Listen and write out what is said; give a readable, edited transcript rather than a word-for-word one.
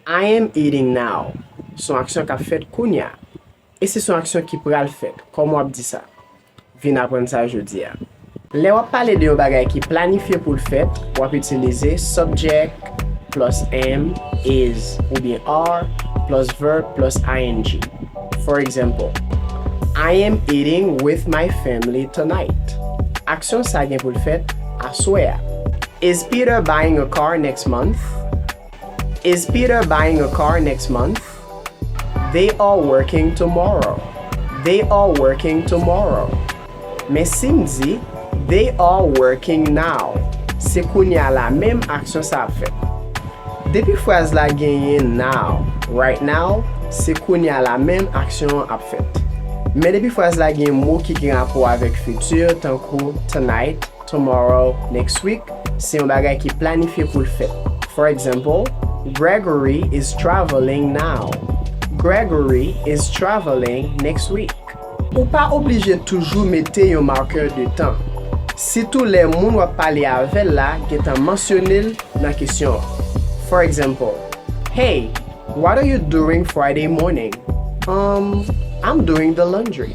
I am eating now. Son aksyon ka fet kounya. E se son aksyon ki pral fet. Kom wap di sa? Vin apren sa jodi ya. Le wap pale de yon bagay ki planifye pou l'fet, wap utilize subject plus am, is, ou bien are, plus verb plus ing. For example, I am eating with my family tonight. Aksyon sa gen pou l'fet, aswe ya. Is Peter buying a car next month? Is Peter buying a car next month? They are working tomorrow. They are working tomorrow. Men si mdi, they are working now. Se kounya la même aksyon sa ap fet. Depi phrase la genyen now, right now, se kounya la même aksyon ap fet. Men depi phrase la gen mot ki gen rapport avec futur, tankou tonight, tomorrow, next week, se yon bagay ki planifye pou l'fet. For example, Gregory is traveling now. Gregory is traveling next week. Ou pa oblige toujou mette yon marqueur de temps. Si tou le moun wap pale avel la, getan mensyonil nan kesyon. For example, hey, what are you doing Friday morning? I'm doing the laundry.